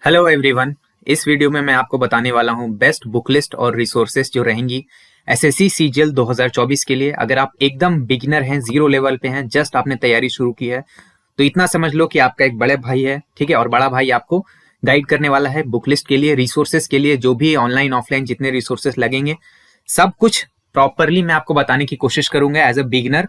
Hello everyone. इस video में मैं आपको बताने वाला हूं बेस्ट बुक लिस्ट और रिसोर्सेज जो रहेंगी एसएससी सीजीएल 2024 के लिए। अगर आप एकदम बिगिनर हैं, जीरो लेवल पे हैं, जस्ट आपने तैयारी शुरू की है, तो इतना समझ लो कि आपका एक बड़े भाई है, ठीक है, और बड़ा भाई आपको गाइड करने वाला है बुक लिस्ट के लिए, रिसोर्सेज के लिए, जो भी ऑनलाइन ऑफलाइन जितने रिसोर्सेज लगेंगे सब कुछ प्रॉपरली मैं आपको बताने की कोशिश करूंगा एज अ बिगिनर।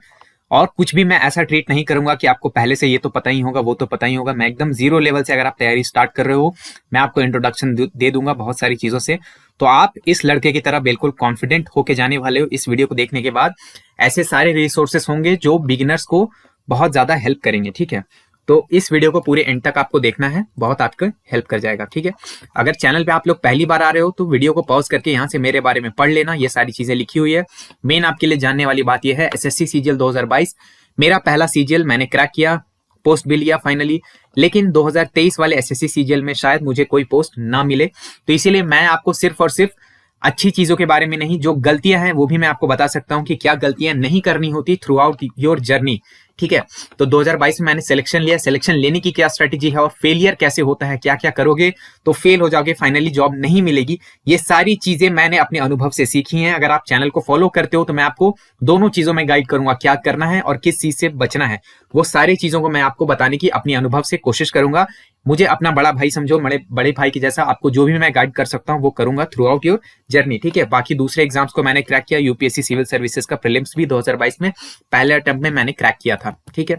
और कुछ भी मैं ऐसा ट्रीट नहीं करूंगा कि आपको पहले से ये तो पता ही होगा, वो तो पता ही होगा। मैं एकदम जीरो लेवल से, अगर आप तैयारी स्टार्ट कर रहे हो, मैं आपको इंट्रोडक्शन दे दूंगा बहुत सारी चीजों से, तो आप इस लड़के की तरह बिल्कुल कॉन्फिडेंट होके जाने वाले हो। इस वीडियो को देखने के बाद ऐसे सारे रिसोर्सेस होंगे जो बिगिनर्स को बहुत ज्यादा हेल्प करेंगे, ठीक है। तो इस वीडियो को पूरे एंड तक आपको देखना है, बहुत आपको हेल्प कर जाएगा, ठीक है। अगर चैनल पे आप लोग पहली बार आ रहे हो तो वीडियो को पॉज करके यहाँ से मेरे बारे में पढ़ लेना, ये सारी चीजें लिखी हुई है। मेन आपके लिए जानने वाली बात यह है, एसएससी सीजीएल 2022 मेरा पहला सीजीएल मैंने क्रैक किया, पोस्ट भी लिया फाइनली, लेकिन 2023 वाले एसएससी सीजीएल में शायद मुझे कोई पोस्ट ना मिले। तो इसीलिए मैं आपको सिर्फ और सिर्फ अच्छी चीजों के बारे में नहीं, जो गलतियां हैं वो भी मैं आपको बता सकता हूं कि क्या गलतियां नहीं करनी होती थ्रू आउट योर जर्नी, ठीक है। तो 2022 में मैंने सिलेक्शन लिया, सिलेक्शन लेने की क्या स्ट्रेटेजी है और फेलियर कैसे होता है, क्या क्या करोगे तो फेल हो जाओगे, फाइनली जॉब नहीं मिलेगी, ये सारी चीजें मैंने अपने अनुभव से सीखी हैं। अगर आप चैनल को फॉलो करते हो तो मैं आपको दोनों चीजों में गाइड करूंगा, क्या करना है और किस चीज से बचना है, वो सारी चीजों को मैं आपको बताने की अपनी अनुभव से कोशिश करूंगा। मुझे अपना बड़ा भाई समझो, बड़े भाई की जैसा आपको जो भी मैं गाइड कर सकता हूं वो करूंगा थ्रू आउट योर जर्नी, ठीक है। बाकी दूसरे एग्जाम्स को मैंने क्रैक किया, यूपीएससी सिविल सर्विसेज का प्रीलिम्स भी 2022 में पहले अटेम्प्ट में मैंने क्रैक किया था, ठीक है।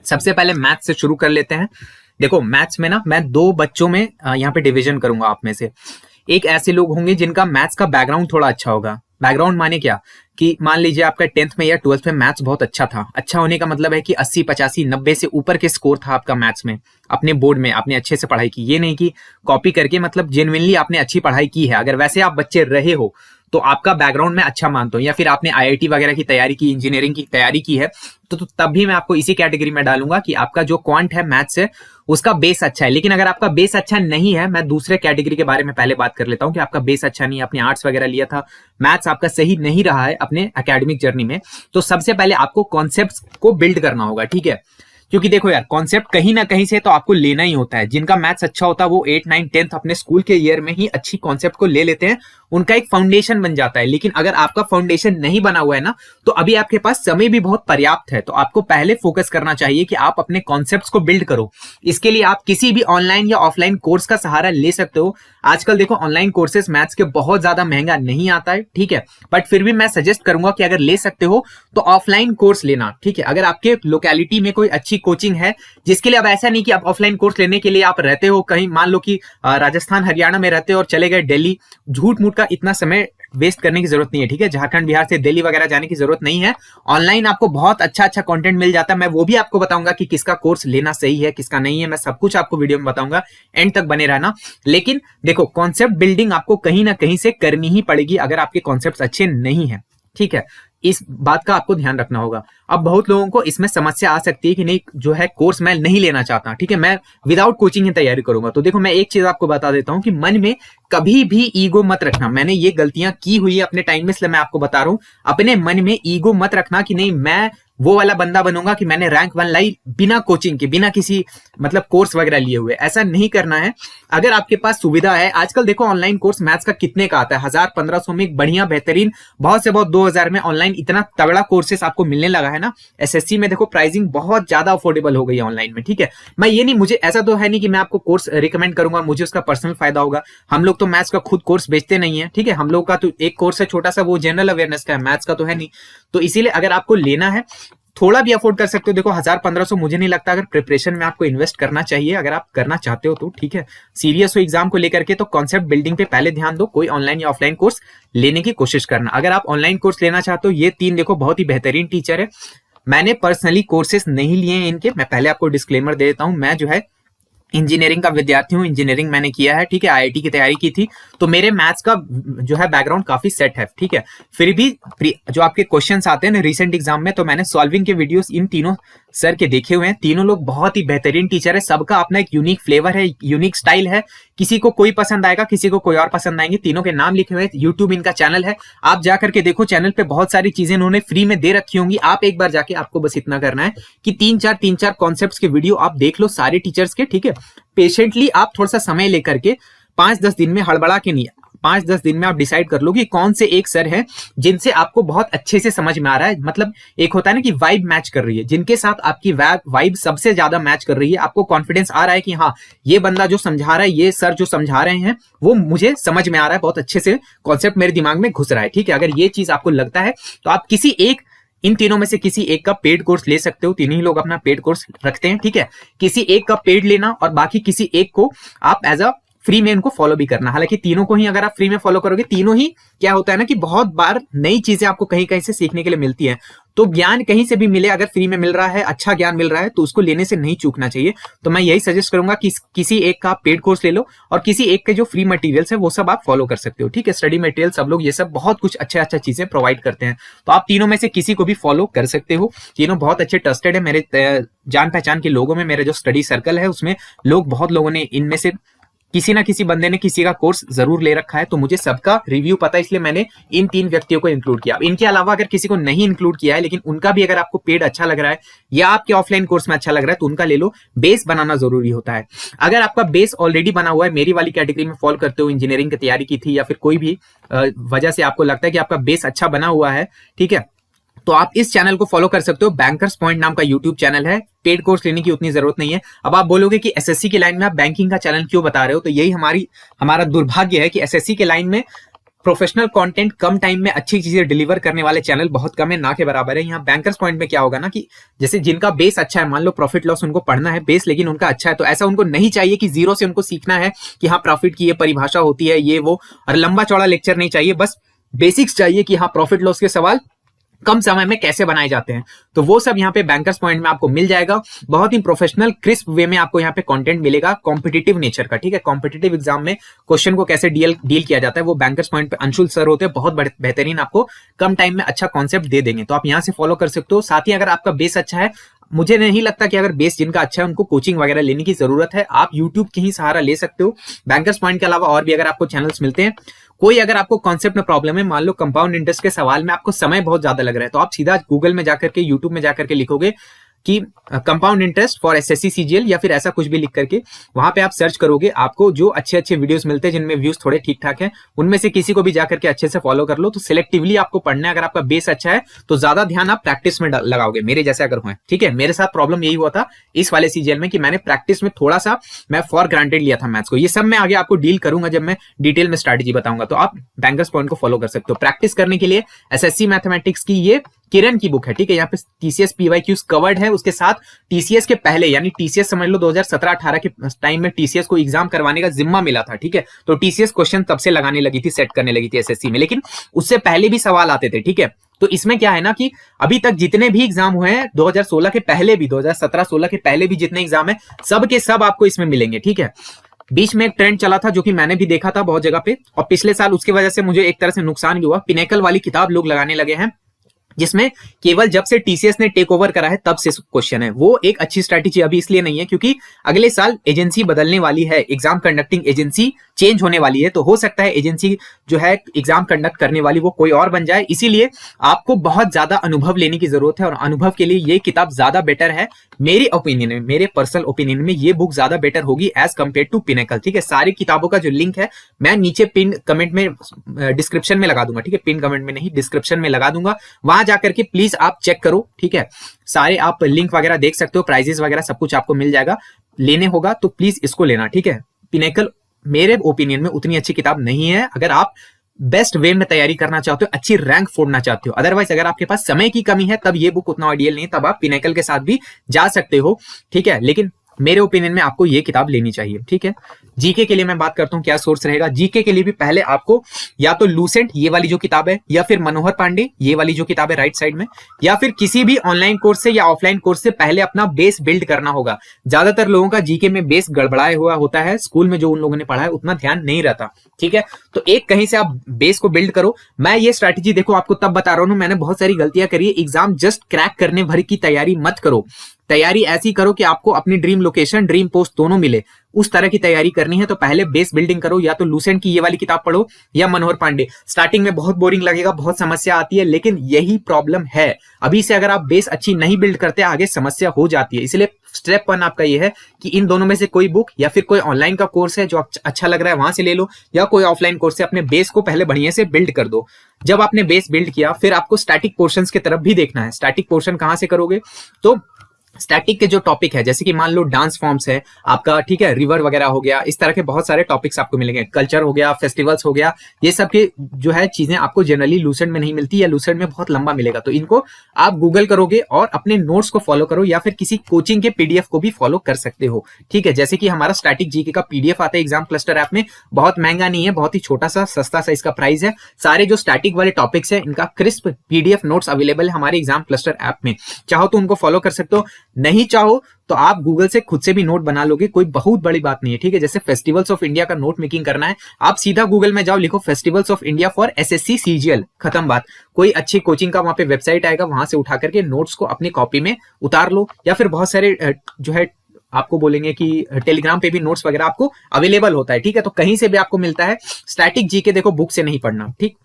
सबसे पहले मैथ्स से शुरू कर लेते हैं। देखो मैथ्स में ना मैं दो बच्चों में यहाँ पे डिवीजन करूंगा आप में से। एक ऐसे लोग होंगे जिनका मैथ्स का बैकग्राउंड थोड़ा अच्छा होगा। बैकग्राउंड माने क्या, कि मान लीजिए आपका 10th में या 12th में मैथ्स बहुत अच्छा था। अच्छा होने का मतलब है कि 80 85 90 से ऊपर के स्कोर था आपका मैथ्स में, अपने बोर्ड में आपने अच्छे से पढ़ाई की। ये नहीं कि कॉपी करके, मतलब जेन्युइनली आपने अच्छी पढ़ाई की है। अगर वैसे आप बच्चे रहे हो तो आपका बैकग्राउंड में अच्छा मानता हूं, या फिर आपने आईआईटी वगैरह की तैयारी की, इंजीनियरिंग की तैयारी की है, तो तब भी मैं आपको इसी कैटेगरी में डालूंगा कि आपका जो क्वांट है मैथ्स है उसका बेस अच्छा है। लेकिन अगर आपका बेस अच्छा नहीं है, मैं दूसरे कैटेगरी के बारे में पहले बात कर लेता हूं कि आपका बेस अच्छा नहीं है, आपने आर्ट्स वगैरह लिया था, मैथ्स आपका सही नहीं रहा है अपने एकेडमिक जर्नी में, तो सबसे पहले आपको कॉन्सेप्ट्स को बिल्ड करना होगा, ठीक है। क्योंकि देखो यार, कॉन्सेप्ट कहीं ना कहीं से तो आपको लेना ही होता है। जिनका मैथ्स अच्छा होता है वो 8 9 10th अपने स्कूल के ईयर में ही अच्छी कॉन्सेप्ट को ले लेते हैं, उनका एक फाउंडेशन बन जाता है। लेकिन अगर आपका फाउंडेशन नहीं बना हुआ है ना, तो अभी आपके पास समय भी बहुत पर्याप्त है, तो आपको पहले फोकस करना चाहिए कि आप अपने कॉन्सेप्ट्स को बिल्ड करो। इसके लिए आप किसी भी ऑनलाइन या ऑफलाइन कोर्स का सहारा ले सकते हो। आजकल देखो ऑनलाइन कोर्सेज मैथ्स के बहुत ज्यादा महंगा नहीं आता है, ठीक है, बट फिर भी मैं सजेस्ट करूंगा कि अगर ले सकते हो तो ऑफलाइन कोर्स लेना, ठीक है। अगर आपके लोकेलिटी में कोई अच्छी कोचिंग है, जिसके लिए अब ऐसा नहीं कि आप ऑफलाइन कोर्स लेने के लिए आप रहते हो कहीं, मान लो कि राजस्थान हरियाणा में रहते हो और चले गए दिल्ली, झूठ मूठ का इतना समय वेस्ट करने की जरूरत नहीं है, ठीक है। झारखंड बिहार से दिल्ली वगैरह जाने की जरूरत नहीं है। ऑनलाइन आपको बहुत अच्छा अच्छा कंटेंट मिल जाता है। मैं वो भी आपको बताऊंगा कि किसका कोर्स लेना सही है, किसका नहीं है, मैं सब कुछ आपको वीडियो में बताऊंगा, एंड तक बने रहना। लेकिन देखो, कॉन्सेप्ट बिल्डिंग आपको कहीं ना कहीं से करनी ही पड़ेगी अगर आपके कॉन्सेप्ट अच्छे नहीं है, ठीक है। इस बात का आपको ध्यान रखना होगा। अब बहुत लोगों को इसमें समस्या आ सकती है कि नहीं, जो है कोर्स मैं नहीं लेना चाहता, ठीक है, मैं विदाउट कोचिंग ही तैयारी करूंगा। तो देखो, मैं एक चीज आपको बता देता हूं कि मन में कभी भी ईगो मत रखना। मैंने ये गलतियां की हुई है अपने टाइम में, इसलिए मैं आपको बता रहा हूं, अपने मन में ईगो मत रखना कि नहीं मैं वो वाला बंदा बनूंगा कि मैंने रैंक 1 लाई बिना कोचिंग के, बिना किसी मतलब कोर्स वगैरह लिए हुए। ऐसा नहीं करना है। अगर आपके पास सुविधा है, आजकल देखो ऑनलाइन कोर्स मैथ्स का कितने का आता है, 1000 1500 में एक बढ़िया बेहतरीन, बहुत से बहुत 2000 में ऑनलाइन इतना तगड़ा कोर्सेस आपको मिलने लगा है ना। एसएससी में देखो प्राइसिंग बहुत ज्यादा अफोर्डेबल हो गई है ऑनलाइन में, ठीक है। मैं ये नहीं, मुझे ऐसा तो है नहीं कि मैं आपको कोर्स रिकमेंड करूंगा, मुझे उसका पर्सनल फायदा होगा। हम लोग तो मैथ्स का खुद कोर्स बेचते नहीं है, ठीक है। हम लोग का तो एक कोर्स है छोटा सा, वो जनरल अवेयरनेस का है, मैथ्स का तो है नहीं। तो इसीलिए अगर आपको लेना है, थोड़ा भी अफोर्ड कर सकते हो। देखो 1000 1500 मुझे नहीं लगता अगर प्रिपरेशन में आपको इन्वेस्ट करना चाहिए, अगर आप करना चाहते हो तो, ठीक है। सीरियस हो एग्जाम को लेकर के तो कॉन्सेप्ट बिल्डिंग पे पहले ध्यान दो। कोई ऑनलाइन या ऑफलाइन कोर्स लेने की कोशिश करना। अगर आप ऑनलाइन कोर्स लेना चाहते हो, ये 3 देखो बहुत ही बेहतरीन टीचर है। मैंने पर्सनली कोर्सेस नहीं लिए हैं इनके, मैं पहले आपको डिस्क्लेमर दे देता हूं। मैं जो है इंजीनियरिंग का विद्यार्थी हूँ, इंजीनियरिंग मैंने किया है, ठीक है, आईआईटी की तैयारी की थी, तो मेरे मैथ्स का जो है बैकग्राउंड काफी सेट है, ठीक है। फिर भी जो आपके क्वेश्चंस आते हैं ना रिसेंट एग्जाम में, तो मैंने सॉल्विंग के वीडियोस इन तीनों सर के देखे हुए हैं। तीनों लोग बहुत ही बेहतरीन टीचर है, सबका अपना एक यूनिक फ्लेवर है, यूनिक स्टाइल है। किसी को कोई पसंद आएगा, किसी को कोई और पसंद आएंगे। तीनों के नाम लिखे हुए, यूट्यूब इनका चैनल है, आप जाकर के देखो। चैनल पे बहुत सारी चीजें इन्होंने फ्री में दे रखी होंगी, आप एक बार जाके, आपको बस इतना करना है कि तीन चार कॉन्सेप्ट्स के वीडियो आप देख लो सारे टीचर्स के, ठीक है। पेशेंटली आप थोड़ा सा समय लेकर के 5-10 दिन में हड़बड़ा के नहीं, 5-10 दिन में आप डिसाइड कर लो कि कौन से एक सर हैं जिनसे आपको बहुत अच्छे से समझ में आ रहा है, मतलब एक होता है ना कि वाइब मैच कर रही है, जिनके साथ आपकी वाइब सबसे ज्यादा मैच कर रही है, आपको कॉन्फिडेंस आ रहा है कि हाँ ये बंदा जो समझा रहा है, ये सर जो समझा रहे हैं वो मुझे समझ में आ रहा है, बहुत अच्छे से कॉन्सेप्ट मेरे दिमाग में घुस रहा है, ठीक है। अगर ये चीज आपको लगता है तो आप किसी एक, इन तीनों में से किसी एक का पेड कोर्स ले सकते हो। तीनों ही लोग अपना पेड कोर्स रखते हैं, ठीक है। किसी एक का पेड लेना और बाकी किसी एक को आप एज अ फ्री में इनको फॉलो भी करना। हालांकि तीनों को ही अगर आप फ्री में फॉलो करोगे, तीनों ही क्या होता है ना कि बहुत बार नई चीजें आपको कहीं कहीं से सीखने के लिए मिलती हैं। तो ज्ञान कहीं से भी मिले, अगर फ्री में मिल रहा है, अच्छा ज्ञान मिल रहा है, तो उसको लेने से नहीं चूकना चाहिए। तो मैं यही सजेस्ट करूंगा कि किसी एक का पेड कोर्स ले लो और किसी एक के जो फ्री मटेरियल्स है वो सब आप फॉलो कर सकते हो, ठीक है। स्टडी मटेरियल सब लोग ये सब बहुत कुछ अच्छा चीजें प्रोवाइड करते हैं, तो आप तीनों में से किसी को भी फॉलो कर सकते हो। तीनों बहुत अच्छे ट्रस्टेड है, मेरे जान पहचान के लोगों में, मेरे जो स्टडी सर्कल है उसमें बहुत लोगों ने, इनमें से किसी ना किसी बंदे ने किसी का कोर्स जरूर ले रखा है, तो मुझे सबका रिव्यू पता है, इसलिए मैंने इन 3 व्यक्तियों को इंक्लूड किया। इनके अलावा अगर किसी को नहीं इंक्लूड किया है, लेकिन उनका भी अगर आपको पेड अच्छा लग रहा है या आपके ऑफलाइन कोर्स में अच्छा लग रहा है, तो उनका ले लो। बेस बनाना जरूरी होता है। अगर आपका बेस ऑलरेडी बना हुआ है, मेरी वाली कैटेगरी में फॉलो करते हो, इंजीनियरिंग की तैयारी की थी या फिर कोई भी वजह से आपको लगता है कि आपका बेस अच्छा बना हुआ है, ठीक है, तो आप इस चैनल को फॉलो कर सकते हो। बैंकर्स पॉइंट नाम का यूट्यूब चैनल है, पेड कोर्स लेने की उतनी जरूरत नहीं है। अब आप बोलोगे कि एसएससी की लाइन में आप बैंकिंग का चैनल क्यों बता रहे हो, तो यही हमारा दुर्भाग्य है कि एसएससी के लाइन में प्रोफेशनल कंटेंट कम टाइम में अच्छी चीजें डिलीवर करने वाले चैनल बहुत कम है, ना के बराबर है। यहाँ बैंकर्स पॉइंट में क्या होगा ना कि जैसे जिनका बेस अच्छा है, मान लो प्रॉफिट लॉस उनको पढ़ना है, बेस लेकिन उनका अच्छा है, तो ऐसा उनको नहीं चाहिए कि जीरो से उनको सीखना है कि हाँ प्रॉफिट की ये परिभाषा होती है, ये वो, और लंबा चौड़ा लेक्चर नहीं चाहिए, बस बेसिक्स चाहिए कि हाँ प्रॉफिट लॉस के सवाल कम समय में कैसे बनाए जाते हैं। तो वो सब यहाँ पे बैंकर्स पॉइंट में आपको मिल जाएगा। बहुत ही प्रोफेशनल क्रिस्प वे में आपको यहाँ पे कंटेंट मिलेगा कॉम्पिटिटिव नेचर का, ठीक है। कॉम्पिटिटिव एग्जाम में क्वेश्चन को कैसे डील किया जाता है, वो बैंकर्स पॉइंट पे अंशुल सर होते हैं, बहुत बेहतरीन, आपको कम टाइम में अच्छा कॉन्सेप्ट दे देंगे। तो आप यहाँ से फॉलो कर सकते हो। साथ ही अगर आपका बेस अच्छा है, मुझे नहीं लगता कि अगर बेस जिनका अच्छा है उनको कोचिंग वगैरह लेने की जरूरत है, आप यूट्यूब के ही सहारा ले सकते हो। बैंकर्स पॉइंट के अलावा और भी अगर आपको चैनल्स मिलते हैं, कोई अगर आपको कॉन्सेप्ट में प्रॉब्लम है, मान लो कंपाउंड इंटरेस्ट के सवाल में आपको समय बहुत ज्यादा लग रहा है, तो आप सीधा गूगल में जाकर के, यूट्यूब में जाकर के लिखोगे कि compound interest for SSC CGL या फिर ऐसा कुछ भी लिख करके वहां पे आप सर्च करोगे, आपको जो अच्छे वीडियोस मिलते हैं जिनमें व्यूज थोड़े ठीक ठाक हैं, उनमें से किसी को भी जाकर के अच्छे से फॉलो कर लो। तो सिलेक्टिवली आपको पढ़ना है। अगर आपका बेस अच्छा है तो ज्यादा ध्यान आप प्रैक्टिस में लगाओगे, मेरे जैसे अगर हुए, ठीक है। मेरे साथ प्रॉब्लम यही हुआ था इस वाले सीजीएल में कि मैंने प्रैक्टिस में थोड़ा सा मैं फॉर ग्रांटेड लिया था मैथ्स को। ये सब मैं आगे आपको डील करूंगा जब मैं डिटेल में स्ट्रैटेजी बताऊंगा, तो आप बैंकर्स पॉइंट को फॉलो कर सकते हो। प्रैक्टिस करने के लिए एसएससी मैथमेटिक्स की ये किरण की बुक है, ठीक है। यहाँ पे टीसीएस पीवाईक्यूज कवर्ड है, उसके साथ टीसीएस के पहले, यानी टीसीएस समझ लो 2017-18 के टाइम में टीसीएस को एग्जाम करवाने का जिम्मा मिला था, ठीक है। तो टीसीएस क्वेश्चन तब से लगाने लगी थी, सेट करने लगी थी एसएससी में, लेकिन उससे पहले भी सवाल आते थे, ठीक है। तो इसमें क्या है ना कि अभी तक जितने भी एग्जाम हुए हैं 2016 के पहले भी, 2017-16 के पहले भी जितने एग्जाम है, सब के सब आपको इसमें मिलेंगे, ठीक है। बीच में एक ट्रेंड चला था जो कि मैंने भी देखा था बहुत जगह पे, और पिछले साल उसकी वजह से मुझे एक तरह से नुकसान भी हुआ। पिनेकल वाली किताब लोग लगाने लगे हैं, जिसमें केवल जब से टीसीएस ने टेक ओवर करा है तब से क्वेश्चन है। वो एक अच्छी स्ट्रैटेजी अभी इसलिए नहीं है क्योंकि अगले साल एजेंसी बदलने वाली है, एग्जाम कंडक्टिंग एजेंसी चेंज होने वाली है, तो हो सकता है एजेंसी जो है एग्जाम कंडक्ट करने वाली वो कोई और बन जाए। इसीलिए आपको बहुत ज्यादा अनुभव लेने की जरूरत है, और अनुभव के लिए ये किताब ज्यादा बेटर है मेरी ओपिनियन में, मेरे पर्सनल ओपिनियन में ये बुक ज्यादा बेटर होगी एज कंपेयर टू पिनेकल, ठीक है। सारी किताबों का जो लिंक है मैं नीचे पिन कमेंट में, डिस्क्रिप्शन में लगा दूंगा, ठीक है। पिन कमेंट में नहीं, डिस्क्रिप्शन में लगा दूंगा, वहां जाकर के प्लीज आप चेक करो, ठीक है। सारे आप लिंक वगैरह देख सकते हो, प्राइजेस वगैरह सब कुछ आपको मिल जाएगा। लेने होगा तो प्लीज इसको लेना, ठीक है। पिनेकल मेरे ओपिनियन में उतनी अच्छी किताब नहीं है अगर आप बेस्ट वे में तैयारी करना चाहते हो, अच्छी रैंक फोड़ना चाहते हो। अदरवाइज अगर आपके पास समय की कमी है तब ये बुक उतना आइडियल नहीं, तब आप पिनेकल के साथ भी जा सकते हो, ठीक है। लेकिन मेरे ओपिनियन में आपको ये किताब लेनी चाहिए, ठीक है। जीके के लिए मैं बात करता हूँ क्या सोर्स रहेगा। जीके के लिए भी पहले आपको या तो लूसेंट ये वाली जो किताब है, या फिर मनोहर पांडे ये वाली जो किताब है राइट साइड में, या फिर किसी भी ऑनलाइन कोर्स से या ऑफलाइन कोर्स से पहले अपना बेस बिल्ड करना होगा। ज्यादातर लोगों का जीके में बेस गड़बड़ाया हुआ होता है, स्कूल में जो उन लोगों ने पढ़ा है उतना ध्यान नहीं रहता, ठीक है। तो एक कहीं से आप बेस को बिल्ड करो। मैं ये स्ट्रैटेजी देखो आपको तब बता रहा हूं, मैंने बहुत सारी गलतियां करी है। एग्जाम जस्ट क्रैक करने भर की तैयारी मत करो। तैयारी ऐसी करो कि आपको अपनी ड्रीम लोकेशन, ड्रीम पोस्ट दोनों मिले, उस तरह की तैयारी करनी है। तो पहले बेस बिल्डिंग करो, या तो लूसेंट की ये वाली किताब पढ़ो या मनोहर पांडे। स्टार्टिंग में बहुत बोरिंग लगेगा, बहुत समस्या आती है, लेकिन यही प्रॉब्लम है, अभी से अगर आप बेस अच्छी नहीं बिल्ड करते आगे समस्या हो जाती है। इसलिए स्टेप 1 आपका ये है कि इन दोनों में से कोई बुक या फिर कोई ऑनलाइन का कोर्स है जो अच्छा लग रहा है वहां से ले लो, या कोई ऑफलाइन कोर्स से अपने बेस को पहले बढ़िया से बिल्ड कर दो। जब आपने बेस बिल्ड किया, फिर आपको स्टैटिक पोर्शंस की तरफ भी देखना है। स्टैटिक पोर्शन कहां से करोगे, तो स्टैटिक के जो टॉपिक है, जैसे कि मान लो डांस फॉर्म्स है आपका, ठीक है, रिवर वगैरह हो गया, इस तरह के बहुत सारे टॉपिक्स आपको मिलेंगे, कल्चर हो गया, फेस्टिवल्स हो गया, ये सब के जो है चीजें आपको जनरली लूसेंट में नहीं मिलती, या लूसेंट में बहुत लंबा मिलेगा। तो इनको आप गूगल करोगे और अपने नोट्स को फॉलो करो, या फिर किसी कोचिंग के पीडीएफ को भी फॉलो कर सकते हो, ठीक है। जैसे कि हमारा स्टैटिक जीके का पीडीएफ आता है एग्जाम क्लस्टर ऐप में, बहुत महंगा नहीं है, बहुत ही छोटा सा सस्ता सा इसका प्राइस है। सारे जो स्टैटिक वाले टॉपिक्स है इनका क्रिस्प पीडीएफ नोट्स अवेलेबल है हमारे एग्जाम क्लस्टर ऐप में, चाहो तो उनको फॉलो कर सकते हो, नहीं चाहो तो आप गूगल से खुद से भी नोट बना लोगे, कोई बहुत बड़ी बात नहीं है, ठीक है। जैसे फेस्टिवल्स ऑफ इंडिया का नोट मेकिंग करना है, आप सीधा गूगल में जाओ, लिखो festivals of India for SSC CGL, खत्म बात। कोई अच्छी कोचिंग का वहां पे वेबसाइट आएगा, वहां से उठा करके नोट्स को अपनी कॉपी में उतार लो, या फिर बहुत सारे जो है आपको बोलेंगे कि टेलीग्राम पे भी नोट्स वगैरह आपको अवेलेबल होता है, ठीक है। तो कहीं से भी आपको मिलता है। स्टैटिक जीके देखो बुक से नहीं पढ़ना, ठीक।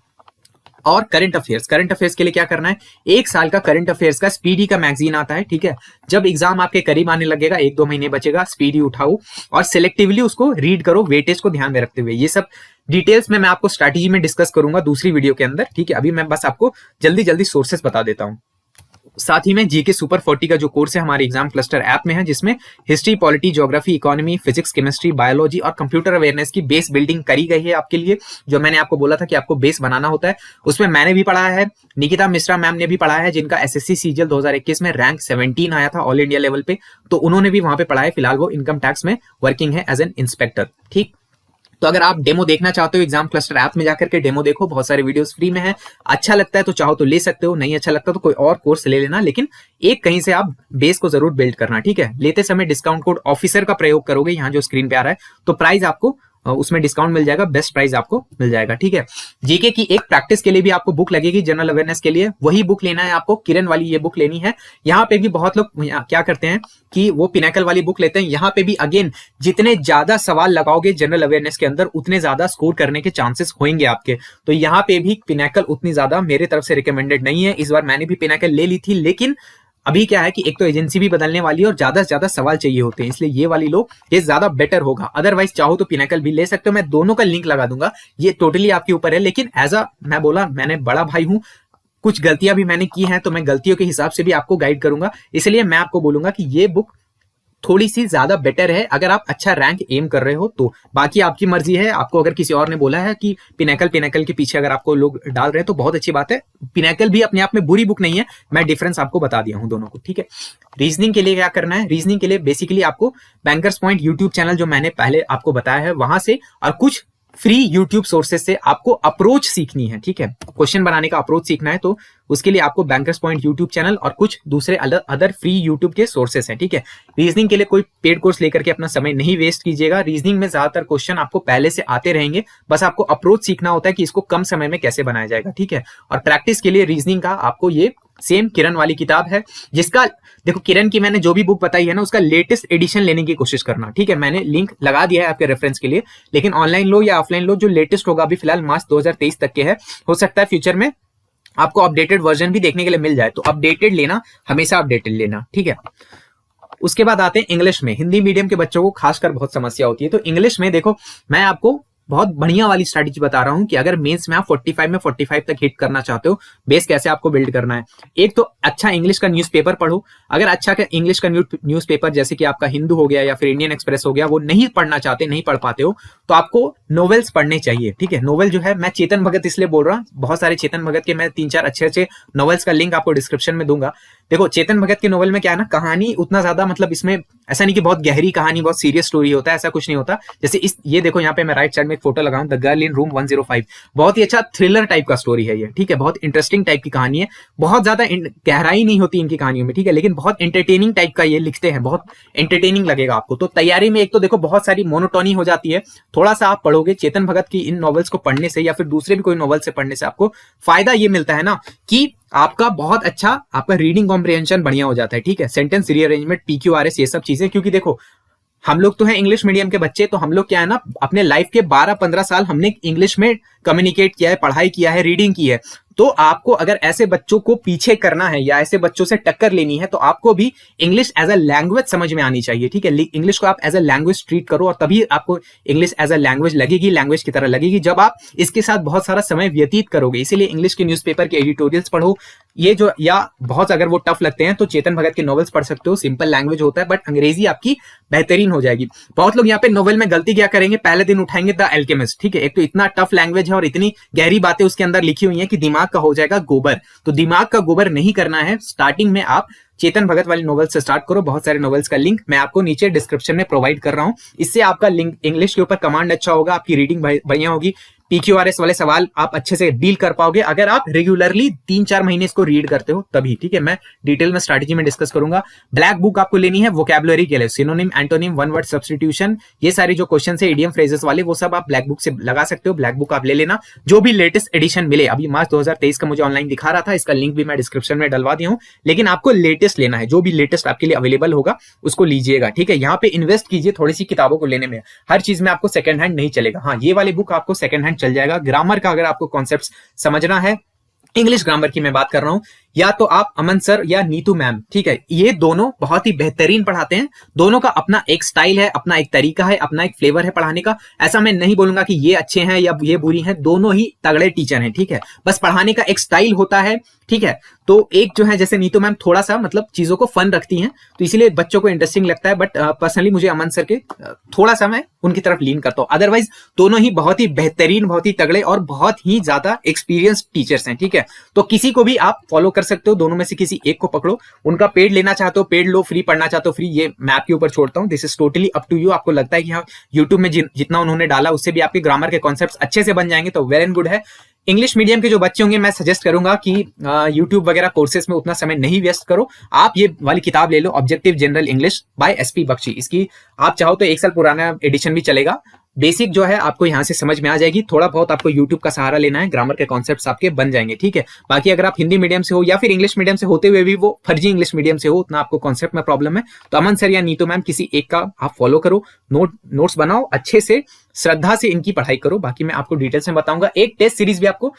और करंट अफेयर्स के लिए क्या करना है, 1 साल का करंट अफेयर्स का स्पीडी का मैगजीन आता है, ठीक है। जब एग्जाम आपके करीब आने लगेगा, 1-2 महीने बचेगा, स्पीडी उठाओ और सिलेक्टिवली उसको रीड करो, वेटेज को ध्यान में रखते हुए। ये सब डिटेल्स में मैं आपको स्ट्रैटेजी में डिस्कस करूंगा दूसरी वीडियो के अंदर, ठीक है। अभी मैं बस आपको जल्दी जल्दी सोर्सेस बता देता हूं। साथ ही में जीके सुपर 40 का जो कोर्स है हमारे एग्जाम क्लस्टर ऐप में है, जिसमें history, polity, geography, economy, physics, chemistry, biology और कंप्यूटर अवेयरनेस की बेस बिल्डिंग करी गई है आपके लिए। जो मैंने आपको बोला था कि आपको बेस बनाना होता है, उसमें मैंने भी पढ़ा है, निकिता मिश्रा मैम ने भी पढ़ा है, जिनका एसएससी सीजीएल 2021 में रैंक 17 आया था ऑल इंडिया लेवल पे, तो उन्होंने भी वहां पे पढ़ा है। फिलहाल वो इनकम टैक्स में वर्किंग है एज एन इंस्पेक्टर, ठीक। तो अगर आप डेमो देखना चाहते हो, एग्जाम क्लस्टर ऐप में जाकर के डेमो देखो, बहुत सारे वीडियोस फ्री में है। अच्छा लगता है तो चाहो तो ले सकते हो, नहीं अच्छा लगता तो कोई और कोर्स ले लेना, लेकिन एक कहीं से आप बेस को जरूर बिल्ड करना, ठीक है। लेते समय डिस्काउंट कोड ऑफिसर का प्रयोग करोगे, यहाँ जो स्क्रीन पे आ रहा है, तो प्राइस आपको उसमें डिस्काउंट मिल जाएगा, बेस्ट प्राइस आपको मिल जाएगा, ठीक है। जीके की एक प्रैक्टिस के लिए भी आपको बुक लगेगी, जनरल अवेयरनेस के लिए वही बुक लेना है आपको, किरण वाली ये बुक लेनी है। यहाँ पे भी बहुत लोग क्या करते हैं कि वो पिनाकल वाली बुक लेते हैं। यहाँ पे भी अगेन जितने ज्यादा सवाल लगाओगे जनरल अवेयरनेस के अंदर, उतने ज्यादा स्कोर करने के चांसेस होंगे आपके। तो यहाँ पे भी पिनाकल उतनी ज्यादा मेरे तरफ से रिकमेंडेड नहीं है। इस बार मैंने भी पिनाकल ले ली थी, लेकिन अभी क्या है कि एक तो एजेंसी भी बदलने वाली है और ज्यादा से ज्यादा सवाल चाहिए होते हैं, इसलिए ये वाली लो, ये ज्यादा बेटर होगा। अदरवाइज चाहो तो पिनाकल भी ले सकते हो, मैं दोनों का लिंक लगा दूंगा, ये टोटली आपके ऊपर है। लेकिन एज अ मैं बोला, मैंने बड़ा भाई हूं, कुछ गलतियां भी मैंने की हैं, तो मैं गलतियों के हिसाब से भी आपको गाइड करूंगा। इसलिए मैं आपको बोलूंगा कि ये बुक थोड़ी सी ज्यादा बेटर है अगर आप अच्छा रैंक एम कर रहे हो तो। बाकी आपकी मर्जी है, आपको अगर किसी और ने बोला है कि पिनाकल के पीछे अगर आपको लोग डाल रहे हैं तो बहुत अच्छी बात है। पिनाकल भी अपने आप में बुरी बुक नहीं है, मैं डिफरेंस आपको बता दिया हूं दोनों को, ठीक है। रीजनिंग के लिए क्या करना है, रीजनिंग के लिए बेसिकली आपको बैंकर्स पॉइंट यूट्यूब चैनल जो मैंने पहले आपको बताया है वहां से, और कुछ फ्री यूट्यूब सोर्सेज से आपको अप्रोच सीखनी है, ठीक है। क्वेश्चन बनाने का अप्रोच सीखना है तो उसके लिए आपको बैंकर्स पॉइंट यूट्यूब चैनल और कुछ दूसरे अदर फ्री यूट्यूब के सोर्सेस हैं, ठीक है। रीजनिंग के लिए कोई पेड कोर्स लेकर के अपना समय नहीं वेस्ट कीजिएगा। रीजनिंग में ज्यादातर क्वेश्चन आपको पहले से आते रहेंगे, बस आपको अप्रोच सीखना होता है कि इसको कम समय में कैसे बनाया जाएगा, ठीक है। और प्रैक्टिस के लिए रीजनिंग का आपको ये सेम किरण वाली किताब है, जिसका देखो किरण की मैंने जो भी बुक बताई है ना, उसका लेटेस्ट एडिशन लेने की कोशिश करना, ठीक है। मैंने लिंक लगा दिया है आपके रेफरेंस के लिए, लेकिन ऑनलाइन लो या ऑफलाइन लो, जो लेटेस्ट होगा अभी फिलहाल मार्च 2023 तक के है, हो सकता है फ्यूचर में आपको अपडेटेड वर्जन भी देखने के लिए मिल जाए, तो अपडेटेड लेना, हमेशा अपडेटेड लेना, ठीक है। उसके बाद आते हैं इंग्लिश में। हिंदी मीडियम के बच्चों को खासकर बहुत समस्या होती है, तो इंग्लिश में देखो मैं आपको बहुत बढ़िया वाली स्ट्रैटेजी बता रहा हूं कि अगर मेंस में आप 45 में 45 तक हिट करना चाहते हो, बेस कैसे आपको बिल्ड करना है। एक तो अच्छा इंग्लिश का न्यूज़पेपर पढ़ो। अगर अच्छा इंग्लिश का न्यूज़पेपर जैसे कि आपका हिंदू हो गया या फिर इंडियन एक्सप्रेस हो गया, वो नहीं पढ़ना चाहते, नहीं पढ़ पाते हो, तो आपको नॉवेल्स पढ़ने चाहिए, ठीक है। नॉवेल जो है, मैं चेतन भगत इसलिए बोल रहा हूँ, बहुत सारे चेतन भगत के मैं 3-4 अच्छे नॉवेल्स का लिंक आपको डिस्क्रिप्शन में दूंगा। देखो चेतन भगत के नॉवेल में क्या है ना, कहानी उतना ज्यादा मतलब इसमें ऐसा नहीं कि बहुत गहरी कहानी, बहुत सीरियस स्टोरी होता है, ऐसा कुछ नहीं होता। जैसे ये देखो यहाँ पे मैं राइट साइड में एक फोटो लगाऊं, द गर्ल इन रूम 105, बहुत ही अच्छा थ्रिलर टाइप का स्टोरी है ये, ठीक है। बहुत इंटरेस्टिंग टाइप की कहानी है, बहुत ज्यादा गहराई नहीं होती इनकी कहानियों में, ठीक है, लेकिन बहुत एंटरटेनिंग टाइप का ये लिखते हैं, बहुत एंटरटेनिंग लगेगा आपको। तो तैयारी में एक तो देखो बहुत सारी मोनोटोनी हो जाती है, थोड़ा सा आप पढ़ोगे चेतन भगत की इन नॉवेल्स को पढ़ने से या फिर दूसरे भी कोई नॉवेल से पढ़ने से आपको फायदा ये मिलता है ना कि आपका बहुत अच्छा, आपका रीडिंग कॉम्प्रिहेंशन बढ़िया हो जाता है, ठीक है। सेंटेंस रीअरेंजमेंट, PQRS, ये सब चीजें, क्योंकि देखो हम लोग तो हैं इंग्लिश मीडियम के बच्चे, तो हम लोग क्या है ना, अपने लाइफ के 12-15 साल हमने इंग्लिश में कम्युनिकेट किया है, पढ़ाई किया है, रीडिंग की है। तो आपको अगर ऐसे बच्चों को पीछे करना है या ऐसे बच्चों से टक्कर लेनी है, तो आपको भी इंग्लिश एज अ लैंग्वेज समझ में आनी चाहिए, ठीक है। इंग्लिश को आप एज अ लैंग्वेज ट्रीट करो, और तभी आपको इंग्लिश एज अ लैंग्वेज लगेगी, लैंग्वेज की तरह लगेगी, जब आप इसके साथ बहुत सारा समय व्यतीत करोगे। इसीलिए इंग्लिश के न्यूज़पेपर के एडिटोरियल्स पढ़ो, ये जो, या बहुत अगर वो टफ लगते हैं तो चेतन भगत के नॉवेल्स पढ़ सकते हो, सिंपल लैंग्वेज होता है, बट अंग्रेजी आपकी बेहतरीन हो जाएगी। बहुत लोग यहाँ पे नोवेल में गलती क्या करेंगे, पहले दिन उठाएंगे द एल्केमिस्ट, ठीक है। एक तो इतना टफ लैंग्वेज है और इतनी गहरी बातें उसके अंदर लिखी हुई हैं कि दिमाग का हो जाएगा गोबर। तो दिमाग का गोबर नहीं करना है, स्टार्टिंग में आप चेतन भगत वाली नोवेल से स्टार्ट करो। बहुत सारे नोवेल्स का लिंक मैं आपको नीचे डिस्क्रिप्शन में प्रोवाइड कर रहा हूं। इससे आपका लिंक इंग्लिश के ऊपर कमांड अच्छा होगा, आपकी रीडिंग बढ़िया होगी, PQRS वाले सवाल आप अच्छे से डील कर पाओगे अगर आप रेगुलरली 3-4 महीने इसको रीड करते हो तभी, ठीक है। मैं डिटेल में स्ट्रैटेजी में डिस्कस करूंगा। ब्लैक बुक आपको लेनी है वोकैबुलरी के लिए, synonym, antonym, one word substitution, ये सारे जो क्वेश्चन है इडियम फ्रेजेस वाले, वो सब आप ब्लैक बुक से लगा सकते हो। ब्लैक बुक आप ले लेना, जो भी लेटेस्ट एडिशन मिले। अभी मार्च 2023 का मुझे ऑनलाइन दिखा रहा था, इसका लिंक भी मैं डिस्क्रिप्शन में डलवा दिया हूं, लेकिन आपको लेटेस्ट लेना है, जो भी लेटेस्ट आपके लिए अवेलेबल होगा उसको लीजिएगा, ठीक है। यहाँ पे इन्वेस्ट कीजिए थोड़ी सी किताबों को लेने में, हर चीज में आपको सेकंड हैंड नहीं चलेगा। हाँ, ये वाली बुक आपको सेकंड हैंड चल जाएगा। ग्रामर का अगर आपको कॉन्सेप्ट्स समझना है, इंग्लिश ग्रामर की मैं बात कर रहा हूं, या तो आप अमन सर या नीतू मैम, ठीक है, ये दोनों बहुत ही बेहतरीन पढ़ाते हैं। दोनों का अपना एक स्टाइल है, अपना एक तरीका है, अपना एक फ्लेवर है पढ़ाने का। ऐसा मैं नहीं बोलूंगा कि ये अच्छे हैं या ये बुरी हैं, दोनों ही तगड़े टीचर हैं, ठीक है। बस पढ़ाने का एक स्टाइल होता है, ठीक है। तो एक जो है जैसे नीतू मैम थोड़ा सा मतलब चीजों को फन रखती हैं, तो इसीलिए बच्चों को इंटरेस्टिंग लगता है, बट पर्सनली मुझे अमन सर के थोड़ा सा मैं उनकी तरफ लीन करता हूं। अदरवाइज दोनों ही बहुत ही बेहतरीन, बहुत ही तगड़े और बहुत ही ज्यादा एक्सपीरियंस टीचर्स हैं, ठीक है। तो किसी को भी आप फॉलो कर सकते हो, दोनों में से किसी एक को पकड़ो। उनका पेड लेना चाहते हो पेड लो, फ्री पढ़ना चाहते हो फ्री, ये मैं आपके ऊपर छोड़ता हूँ। This is totally up to you. आपको लगता है कि हाँ यूट्यूब में जितना उन्होंने डाला उससे भी आपके ग्रामर के कॉन्सेप्ट्स अच्छे से बन जाएंगे तो वेल एंड गुड है। इंग्लिश मीडियम के जो बच्चे होंगे मैं सजेस्ट करूंगा कि यूट्यूब वगैरह कोर्सेज में उतना समय नहीं व्यस्त करो, आप ये वाली किताब ले लो, objective general English by SP Bakshi. इसकी आप चाहो तो 1 साल पुराना एडिशन भी चलेगा। बेसिक जो है आपको यहाँ से समझ में आ जाएगी, थोड़ा बहुत आपको यूट्यूब का सहारा लेना है, ग्रामर के कॉन्सेप्ट्स आपके बन जाएंगे, ठीक है। बाकी अगर आप हिंदी मीडियम से हो या फिर इंग्लिश मीडियम से होते हुए भी वो फर्जी इंग्लिश मीडियम से हो, उतना आपको कॉन्सेप्ट में प्रॉब्लम है, तो अमन सर या नीतू मैम किसी एक का आप फॉलो करो, नोट्स बनाओ, अच्छे से श्रद्धा से इनकी पढ़ाई करो। बाकी मैं आपको डिटेल्स में बताऊंगा। एक टेस्ट सीरीज भी आपको,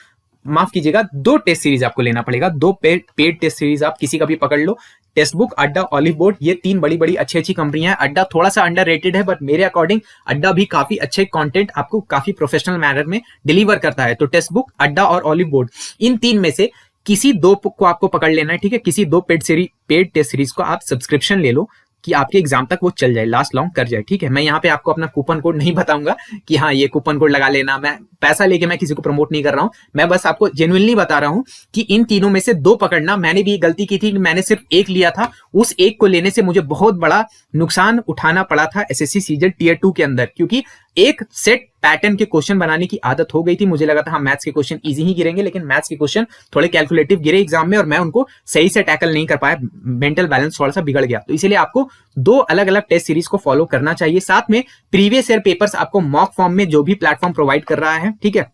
माफ कीजिएगा, 2 टेस्ट सीरीज आपको लेना पड़ेगा, 2 पेड टेस्ट सीरीज आप किसी का भी पकड़ लो। टेक्स्ट बुक, अड्डा, ऑलिव बोर्ड, ये 3 बड़ी बड़ी अच्छी अच्छी कंपनियां हैं। अड्डा थोड़ा सा अंडररेटेड है, बट मेरे अकॉर्डिंग अड्डा भी काफी अच्छे कंटेंट आपको काफी प्रोफेशनल मैनर में डिलीवर करता है। तो टेक्स्ट बुक, अड्डा और ऑलिव बोर्ड, इन 3 में से किसी 2 को आपको पकड़ लेना है, ठीक है। किसी 2 पेड टेस्ट सीरीज को आप सब्सक्रिप्शन ले लो कि आपके एग्जाम तक वो चल जाए, लास्ट लॉन्ग कर जाए, ठीक है। मैं यहाँ पे आपको अपना कूपन कोड नहीं बताऊंगा कि हाँ ये कूपन कोड लगा लेना, मैं पैसा लेके मैं किसी को प्रमोट नहीं कर रहा हूं, मैं बस आपको जेन्युइनली बता रहा हूं कि इन तीनों में से 2 पकड़ना। मैंने भी गलती की थी कि मैंने सिर्फ 1 लिया था, उस 1 को लेने से मुझे बहुत बड़ा नुकसान उठाना पड़ा था SSC सीजल टियर 2 के अंदर, क्योंकि एक सेट पैटर्न के क्वेश्चन बनाने की आदत हो गई थी। मुझे लगा था हाँ मैथ्स के क्वेश्चन इजी ही गिरेंगे, लेकिन मैथ्स के क्वेश्चन थोड़े कैलकुलेटिव गिरे एग्जाम में और मैं उनको सही से टैकल नहीं कर पाया, मेंटल बैलेंस थोड़ा सा बिगड़ गया। तो इसीलिए आपको 2 अलग अलग टेस्ट सीरीज को फॉलो करना चाहिए। साथ में प्रीवियस ईयर पेपर्स आपको मॉक फॉर्म में जो भी प्लेटफॉर्म प्रोवाइड कर रहा है, ठीक है,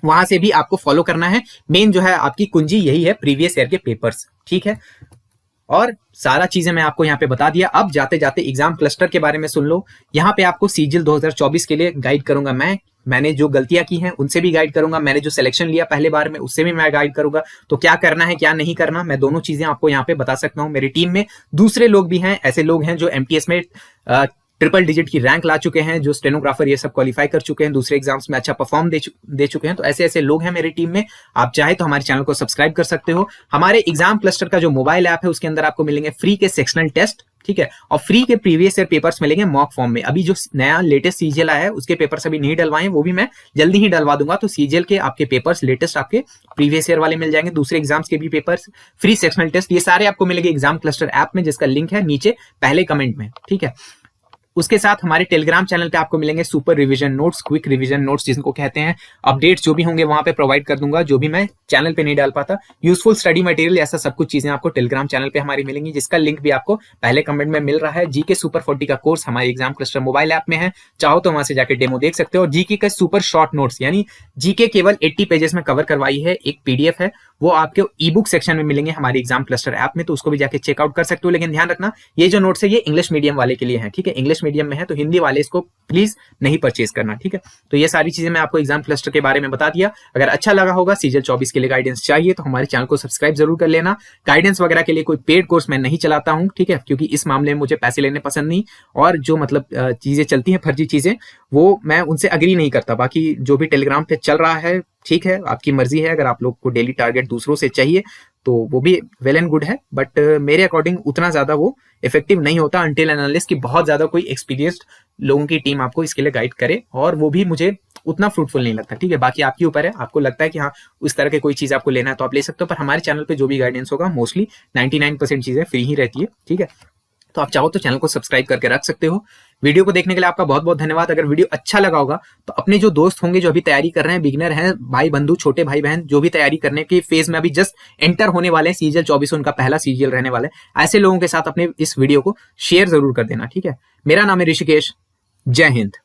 वहां से भी आपको फॉलो करना है। मेन जो है आपकी कुंजी यही है, प्रीवियस ईयर के पेपर्स, ठीक है। और सारा चीजें मैं आपको यहाँ पे बता दिया। अब जाते जाते एग्जाम क्लस्टर के बारे में सुन लो। यहाँ पे आपको सीजीएल 2024 के लिए गाइड करूंगा मैंने जो गलतियां की हैं उनसे भी गाइड करूंगा, मैंने जो सिलेक्शन लिया पहले बार में उससे भी मैं गाइड करूंगा। तो क्या करना है क्या नहीं करना, मैं दोनों चीजें आपको यहाँ पे बता सकता हूँ। मेरी टीम में दूसरे लोग भी हैं, ऐसे लोग हैं जो MTS में ट्रिपल डिजिट की रैंक ला चुके हैं, जो स्टेनोग्राफर ये सब क्वालिफाई कर चुके हैं, दूसरे एग्जाम्स में अच्छा परफॉर्म दे चुके हैं। तो ऐसे ऐसे लोग हैं मेरी टीम में। आप चाहे तो हमारे चैनल को सब्सक्राइब कर सकते हो। हमारे एग्जाम क्लस्टर का जो मोबाइल ऐप है उसके अंदर आपको मिलेंगे फ्री के सेक्शनल टेस्ट, ठीक है, और फ्री के प्रीवियस ईयर पेपर्स मिलेंगे मॉक फॉर्म में। अभी जो नया लेटेस्ट सीजीएल आया है उसके पेपर्स अभी नहीं डलवाए, वो भी मैं जल्दी ही डलवा दूंगा। तो सीजीएल के आपके पेपर्स लेटेस्ट आपके प्रीवियस ईयर वाले मिल जाएंगे, दूसरे एग्जाम्स के भी पेपर्स, फ्री सेक्शनल टेस्ट, ये सारे आपको मिलेंगे एग्जाम क्लस्टर ऐप में, जिसका लिंक है नीचे पहले कमेंट में, ठीक है। उसके साथ हमारे टेलीग्राम चैनल पे आपको मिलेंगे super revision notes, quick revision notes जिनको कहते हैं, अपडेट्स जो भी होंगे वहां पे प्रोवाइड कर दूंगा, जो भी मैं चैनल पे नहीं डाल पाता, यूजफुल स्टडी मटेरियल, ऐसा सब कुछ चीजें आपको टेलीग्राम चैनल पे हमारी मिलेंगी, जिसका लिंक भी आपको पहले कमेंट में मिल रहा है। जीके सुपर 40 का कोर्स हमारे एग्जाम क्लस्टर मोबाइल ऐप में है, चाहो तो वहां से जाकर डेमो देख सकते हो। और जीके का सुपर शॉर्ट नोट्स, यानी जीके केवल 80 पेजेस में कवर करवाई है, एक पीडीएफ है, वो आपके ई बुक सेक्शन में मिलेंगे हमारे एग्जाम क्लस्टर ऐप में, तो उसको भी जाके चेकआउट कर सकते हो। लेकिन ध्यान रखना, ये जो नोट्स है ये इंग्लिश मीडियम वाले के लिए है, ठीक है, इंग्लिश मीडियम में है, तो हिंदी वाले इसको प्लीज नहीं परचेज करना, ठीक है। तो ये सारी चीजें मैं आपको एग्जाम क्लस्टर के बारे में बता दिया। अगर अच्छा लगा होगा, सीजल 24 के लिए गाइडेंस चाहिए तो हमारे चैनल को सब्सक्राइब जरूर कर लेना। गाइडेंस वगैरह के लिए कोई पेड कोर्स मैं नहीं चलाता हूं, ठीक है, क्योंकि इस मामले में मुझे पैसे लेने पसंद नहीं, और जो मतलब चीजें चलती हैं फर्जी चीजें, वो मैं उनसे अग्री नहीं करता। बाकी जो भी टेलीग्राम पे चल रहा है, ठीक है, आपकी मर्जी है, अगर आप लोग को डेली टारगेट दूसरों से चाहिए तो वो भी वेल एंड गुड है, बट मेरे अकॉर्डिंग उतना ज्यादा वो इफेक्टिव नहीं होता अनटिल एनालिस्ट की बहुत ज्यादा कोई एक्सपीरियंस्ड लोगों की टीम आपको इसके लिए गाइड करे, और वो भी मुझे उतना फ्रूटफुल नहीं लगता, ठीक है। बाकी आपके ऊपर है, आपको लगता है कि हाँ उस तरह के कोई चीज आपको लेना है तो आप ले सकते हो, पर हमारे चैनल पे जो भी गाइडेंस होगा मोस्टली 99% चीजें फ्री ही रहती है, ठीक है। तो आप चाहो तो चैनल को सब्सक्राइब करके रख सकते हो। वीडियो को देखने के लिए आपका बहुत बहुत धन्यवाद। अगर वीडियो अच्छा लगा होगा तो अपने जो दोस्त होंगे जो अभी तैयारी कर रहे हैं, बिगिनर हैं, भाई बंधु, छोटे भाई बहन जो भी तैयारी करने के फेज में अभी जस्ट एंटर होने वाले हैं, सीजीएल 24 उनका पहला सीजीएल रहने वाला है, ऐसे लोगों के साथ अपने इस वीडियो को शेयर जरूर कर देना, ठीक है। मेरा नाम है ऋषिकेश। जय हिंद।